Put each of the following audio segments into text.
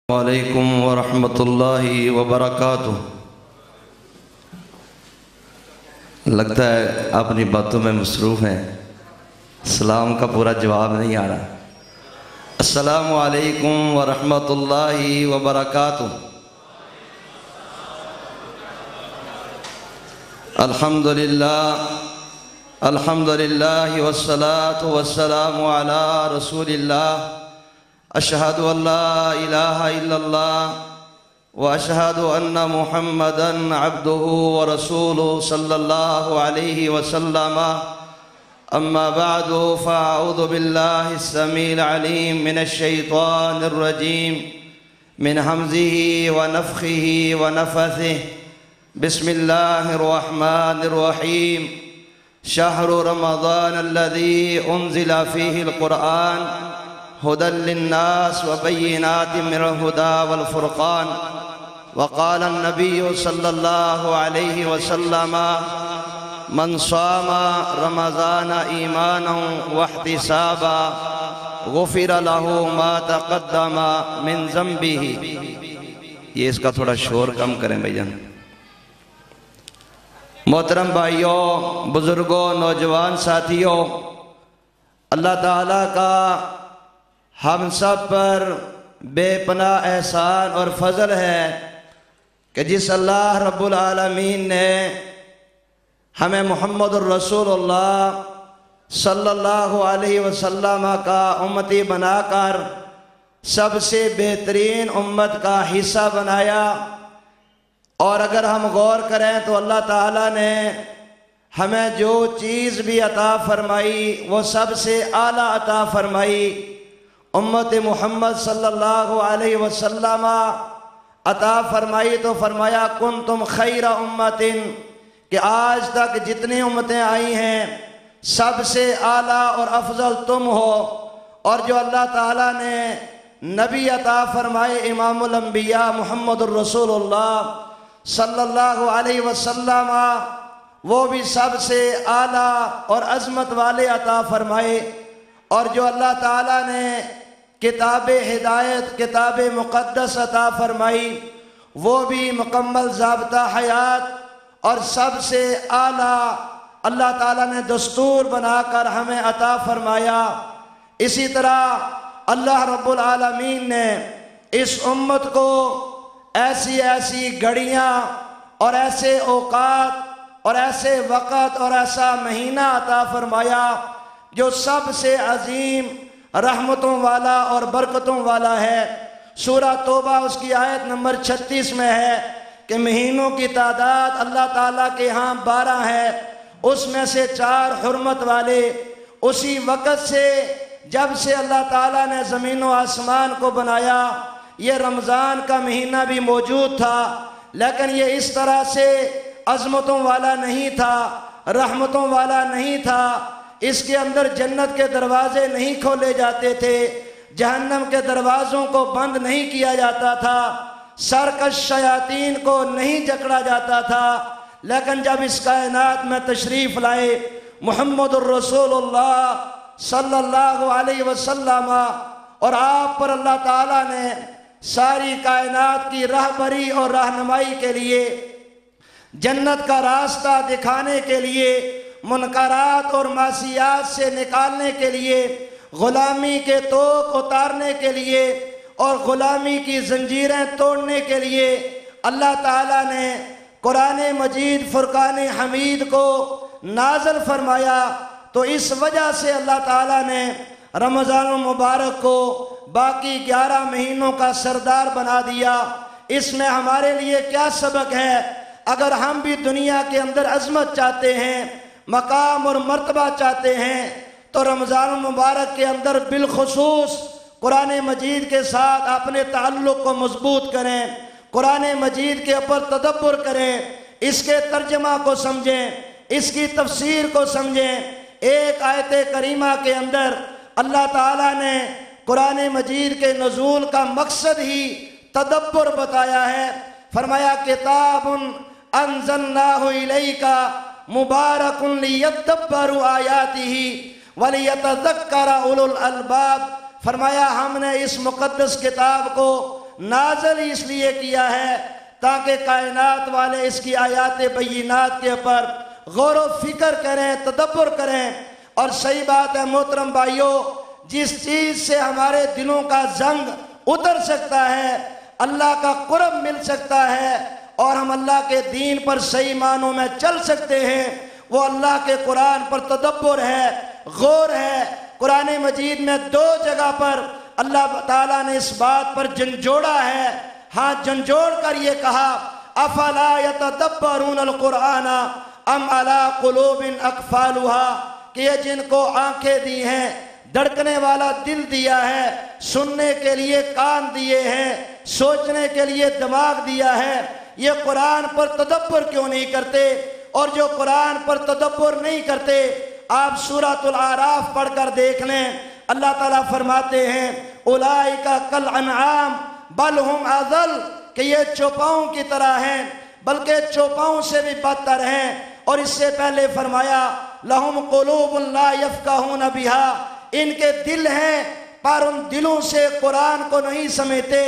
وعلیکم ورحمۃ اللہ وبرکاتہ۔ لگتا ہے اپنی باتوں میں مصروف ہیں، سلام کا پورا جواب نہیں آ رہا۔ السلام علیکم ورحمۃ اللہ وبرکاتہ۔ الحمدللہ والصلاة والسلام علی رسول اللہ۔ اشہد ان لا الہ الا اللہ واشہد ان محمدا عبدہ ورسولہ صلی اللہ علیہ وسلم۔ اما بعد فاعوذ باللہ السمیع العلیم من الشیطان الرجیم من حمزہ ونفخہ ونفثہ۔ بسم اللہ الرحمن الرحیم۔ شہر رمضان الذی انزل فیہ القرآن هدى للناس وبينات من الهدى والفرقان۔ وقال النبي صلى الله عليه وسلم من صام رمضان إيمانا واحتسابا غفر له ما تقدم من ذنبه۔ یہ اس کا تھوڑا شور کم کریں بھائی جان۔ محترم بھائیوں، بزرگوں، نوجوان ساتھیوں، اللہ تعالیٰ کا ہم سب پر بے پناہ احسان اور فضل ہے کہ جس اللہ رب العالمین نے ہمیں محمد الرسول اللہ صلی اللہ علیہ وسلم کا امتی بنا کر سب سے بہترین امت کا حصہ بنایا۔ اور اگر ہم غور کریں تو اللہ تعالیٰ نے ہمیں جو چیز بھی عطا فرمائی وہ سب سے اعلیٰ عطا فرمائی۔ امت محمد صلی اللہ علیہ وسلم عطا فرمائی تو فرمایا کنتم خیر امت، کہ آج تک جتنی امتیں آئی ہیں سب سے اعلیٰ اور افضل تم ہو۔ اور جو اللہ تعالیٰ نے نبی عطا فرمائے امام الانبیاء محمد الرسول اللہ صلی اللہ علیہ وسلم، وہ بھی سب سے اعلیٰ اور عظمت والے عطا فرمائے۔ اور جو اللہ تعالیٰ نے کتاب ہدایت، کتاب مقدس عطا فرمائی، وہ بھی مکمل ضابطہ حیات اور سب سے اعلیٰ اللہ تعالیٰ نے دستور بنا کر ہمیں عطا فرمایا۔ اسی طرح اللہ رب العالمین نے اس امت کو ایسی ایسی گھڑیاں اور ایسے اوقات اور ایسے وقت اور ایسا مہینہ عطا فرمایا جو سب سے عظیم رحمتوں والا اور برکتوں والا ہے۔ سورہ توبہ اس کی آیت نمبر 36 میں ہے کہ مہینوں کی تعداد اللہ تعالیٰ کے ہاں 12 ہے، اس میں سے 4 حرمت والے۔ اسی وقت سے جب سے اللہ تعالیٰ نے زمین و آسمان کو بنایا، یہ رمضان کا مہینہ بھی موجود تھا، لیکن یہ اس طرح سے عظمتوں والا نہیں تھا، رحمتوں والا نہیں تھا۔ اس کے اندر جنت کے دروازے نہیں کھولے جاتے تھے، جہنم کے دروازوں کو بند نہیں کیا جاتا تھا، سرکش شیاطین کو نہیں جکڑا جاتا تھا۔ لیکن جب اس کائنات میں تشریف لائے محمد الرسول اللہ صلی اللہ علیہ وسلم، اور آپ پر اللہ تعالیٰ نے ساری کائنات کی رہبری اور رہنمائی کے لیے، جنت کا راستہ دکھانے کے لیے، منکرات اور معصیات سے نکالنے کے لیے، غلامی کے توق اتارنے کے لیے اور غلامی کی زنجیریں توڑنے کے لیے اللہ تعالیٰ نے قرآن مجید فرقان حمید کو نازل فرمایا۔ تو اس وجہ سے اللہ تعالیٰ نے رمضان المبارک کو باقی 11 مہینوں کا سردار بنا دیا۔ اس میں ہمارے لیے کیا سبق ہے؟ اگر ہم بھی دنیا کے اندر عظمت چاہتے ہیں، مقام اور مرتبہ چاہتے ہیں، تو رمضان المبارک کے اندر بالخصوص قرآن مجید کے ساتھ اپنے تعلق کو مضبوط کریں، قرآن مجید کے اوپر تدبر کریں، اس کے ترجمہ کو سمجھیں، اس کی تفسیر کو سمجھیں۔ ایک آیت کریمہ کے اندر اللہ تعالیٰ نے قرآن مجید کے نزول کا مقصد ہی تدبر بتایا ہے۔ فرمایا کتاب انزلناہ الیک مبارک لیدبروا آیاتہ ولیتذکر اولو الالباب۔ فرمایا ہم نے اس مقدس کتاب کو نازل اس لیے کیا ہے تاکہ کائنات والے اس کی آیات بینات کے اوپر غور و فکر کریں، تدبر کریں۔ اور صحیح بات ہے محترم بھائیو، جس چیز سے ہمارے دلوں کا زنگ اتر سکتا ہے، اللہ کا قرب مل سکتا ہے اور ہم اللہ کے دین پر صحیح معنوں میں چل سکتے ہیں، وہ اللہ کے قرآن پر تدبر ہے، غور ہے۔ قرآن مجید میں 2 جگہ پر اللہ تعالیٰ نے اس بات پر جھنجھوڑا ہے، ہاں جھنجھوڑ کر یہ کہا افلا یتدبرون القرآن ام علی قلوب اقفالها، کہ یہ جن کو آنکھیں دی ہیں، دھڑکنے والا دل دیا ہے، سننے کے لیے کان دیے ہیں، سوچنے کے لیے دماغ دیا ہے، یہ قرآن پر تدبر کیوں نہیں کرتے؟ اور جو قرآن پر تدبر نہیں کرتے، آپ سورۃ الاعراف پڑھ کر دیکھ لیں، اللہ تعالیٰ فرماتے ہیں اولئک کالانعام بل ہم اضل، کہ یہ چوپاؤں کی طرح ہیں بلکہ چوپاؤں سے بھی بدتر ہیں۔ اور اس سے پہلے فرمایا لہم قلوب لا یفقہون بہا، ان کے دل ہیں پر ان دلوں سے قرآن کو نہیں سمیتے،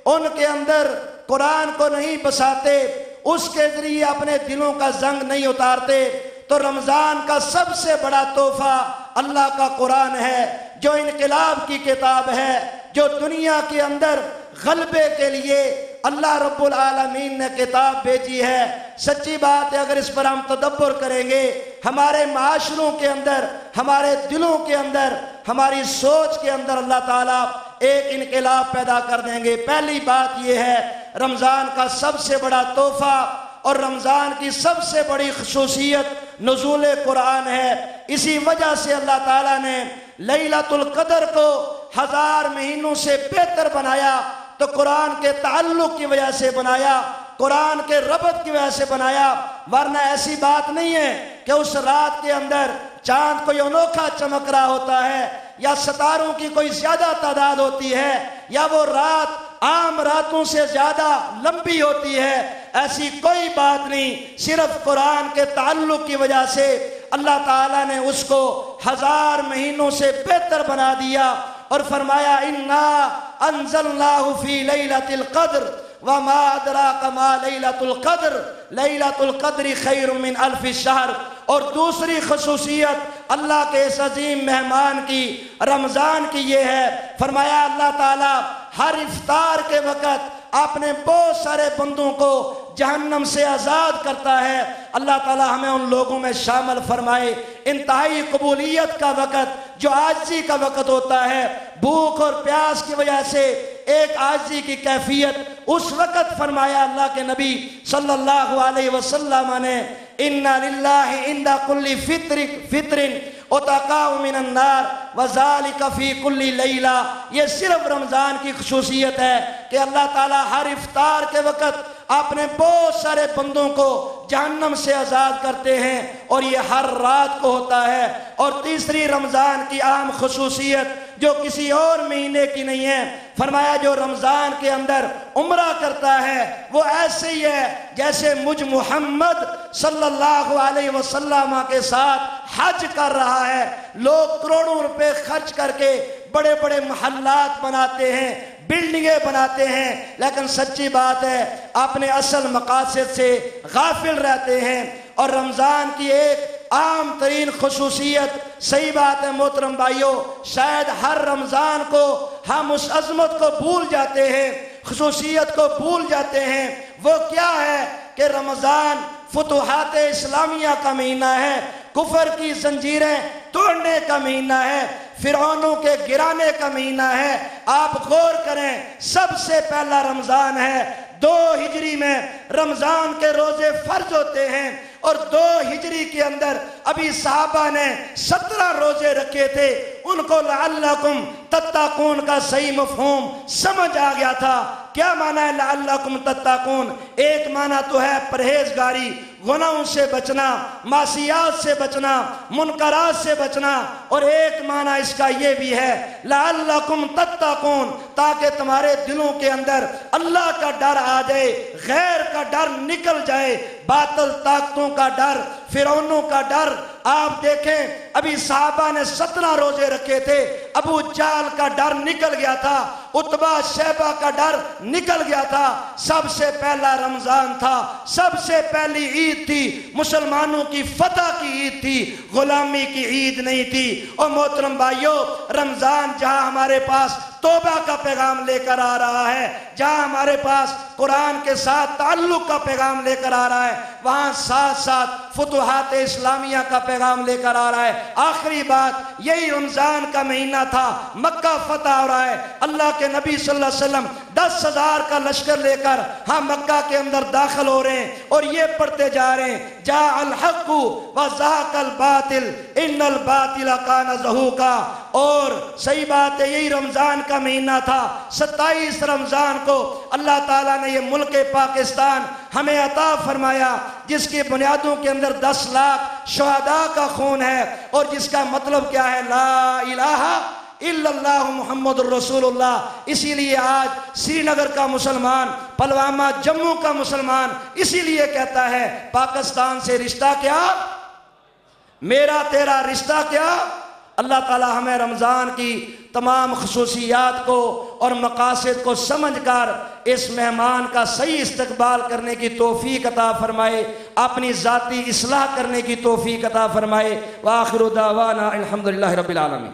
ان کے اندر قرآن کو نہیں بساتے، اس کے ذریعے اپنے دلوں کا زنگ نہیں اتارتے۔ تو رمضان کا سب سے بڑا تحفہ اللہ کا قرآن ہے، جو انقلاب کی کتاب ہے، جو دنیا کے اندر غلبے کے لیے اللہ رب العالمین نے کتاب بھیجی ہے۔ سچی بات ہے، اگر اس پر ہم تدبر کریں گے، ہمارے معاشروں کے اندر، ہمارے دلوں کے اندر، ہماری سوچ کے اندر اللہ تعالیٰ ایک انقلاب پیدا کر دیں گے۔ پہلی بات یہ ہے، رمضان کا سب سے بڑا تحفہ اور رمضان کی سب سے بڑی خصوصیت نزول قرآن ہے۔ اسی وجہ سے اللہ تعالیٰ نے لیلۃ القدر کو 1000 مہینوں سے بہتر بنایا، تو قرآن کے تعلق کی وجہ سے بنایا، قرآن کے ربط کی وجہ سے بنایا۔ ورنہ ایسی بات نہیں ہے کہ اس رات کے اندر چاند کوئی انوکھا چمک رہا ہوتا ہے، یا ستاروں کی کوئی زیادہ تعداد ہوتی ہے، یا وہ رات عام راتوں سے زیادہ لمبی ہوتی ہے، ایسی کوئی بات نہیں۔ صرف قرآن کے تعلق کی وجہ سے اللہ تعالیٰ نے اس کو 1000 مہینوں سے بہتر بنا دیا، اور فرمایا انا انزلناہ فی لیلۃ القدر وما ادراک ما لیلۃ القدر لیلۃ القدر خیر من الف شہر۔ اور دوسری خصوصیت اللہ کے اس عظیم مہمان کی، رمضان کی، یہ ہے، فرمایا اللہ تعالیٰ ہر افطار کے وقت اپنے بہت سارے بندوں کو جہنم سے آزاد کرتا ہے۔ اللہ تعالیٰ ہمیں ان لوگوں میں شامل فرمائے۔ انتہائی قبولیت کا وقت جو عاجزی کا وقت ہوتا ہے، بھوک اور پیاس کی وجہ سے ایک عاجزی کی کیفیت، اس وقت فرمایا اللہ کے نبی صلی اللہ علیہ وسلم نے اِنَّ لِلَّهِ عِنْدَ كُلِّ فِطْرٍ اتقاء من النار وذالک فی کل لیلہ۔ یہ صرف رمضان کی خصوصیت ہے کہ اللہ تعالیٰ ہر افطار کے وقت اپنے بہت سارے بندوں کو جہنم سے آزاد کرتے ہیں، اور یہ ہر رات کو ہوتا ہے۔ اور تیسری رمضان کی عام خصوصیت جو کسی اور مہینے کی نہیں ہے، فرمایا جو رمضان کے اندر عمرہ کرتا ہے وہ ایسے ہی ہے جیسے مجھ محمد صلی اللہ علیہ وسلم کے ساتھ حج کر رہا ہے۔ لوگ کروڑوں روپے خرچ کر کے بڑے بڑے محلات بناتے ہیں، بلڈنگیں بناتے ہیں، لیکن سچی بات ہے اپنے اصل مقاصد سے غافل رہتے ہیں۔ اور رمضان کی ایک عام ترین خصوصیت، صحیح بات ہے محترم بھائیو، شاید ہر رمضان کو ہم اس عظمت کو بھول جاتے ہیں، خصوصیت کو بھول جاتے ہیں۔ وہ کیا ہے کہ رمضان فتوحات اسلامیہ کا مہینہ ہے، کفر کی زنجیریں توڑنے کا مہینہ ہے، فرعونوں کے گرانے کا مہینہ ہے۔ آپ غور کریں، سب سے پہلا رمضان ہے، 2 ہجری میں رمضان کے روزے فرض ہوتے ہیں، اور 2 ہجری کے اندر ابھی صحابہ نے 17 روزے رکھے تھے، ان کو لعلکم تتقون کا صحیح مفہوم سمجھ آ گیا تھا۔ کیا معنی ہے لعلکم تتقون؟ ایک معنی تو ہے پرہیزگاری، گناہوں سے بچنا، معصیات سے بچنا، منکرات سے بچنا، اور ایک معنی اس کا یہ بھی ہے لعلکم تتقون، تاکہ تمہارے دلوں کے اندر اللہ کا ڈر آ جائے، غیر کا ڈر نکل جائے، باطل طاقتوں کا ڈر، فرعونوں کا ڈر۔ آپ دیکھیں ابھی صحابہ نے 17 روزے رکھے تھے، ابو جہل کا ڈر نکل گیا تھا، عتبہ شیبہ کا ڈر نکل گیا تھا۔ سب سے پہلا رمضان تھا، سب سے پہلی عید تھی، مسلمانوں کی فتح کی عید تھی، غلامی کی عید نہیں تھی۔ اور محترم بھائیو، رمضان جہاں ہمارے پاس توبہ کا پیغام لے کر آ رہا ہے، جہاں ہمارے پاس قرآن کے ساتھ تعلق کا پیغام لے کر آ رہا ہے، وہاں ساتھ ساتھ فتوحات اسلامیہ کا پیغام لے کر آ رہا ہے۔ آخری بات، یہی رمضان کا مہینہ تھا، مکہ فتح ہو رہا ہے، اللہ کے نبی صلی اللہ علیہ وسلم 10,000 کا لشکر لے کر مکہ کے اندر داخل ہو رہے ہیں، اور یہ پڑھتے جا رہے ہیں، جاء الحق وزهق الباطل ان الباطل کان زہوقا۔ اور صحیح بات ہے، یہی رمضان کا مہینہ تھا، 27 رمضان کو اللہ تعالیٰ نے یہ ملک پاکستان ہمیں عطا فرمایا، جس کی بنیادوں کے اندر 10 لاکھ شہداء کا خون ہے، اور جس کا مطلب کیا ہے؟ لا الہ الا اللہ محمد الرسول اللہ۔ اسی لیے آج سری نگر کا مسلمان، پلوامہ جموں کا مسلمان اسی لیے کہتا ہے پاکستان سے رشتہ کیا، میرا تیرا رشتہ کیا۔ اللہ تعالی ہمیں رمضان کی تمام خصوصیات کو اور مقاصد کو سمجھ کر اس مہمان کا صحیح استقبال کرنے کی توفیق عطا فرمائے، اپنی ذاتی اصلاح کرنے کی توفیق عطا فرمائے۔ وآخر دعوانا الحمدللہ رب العالمین۔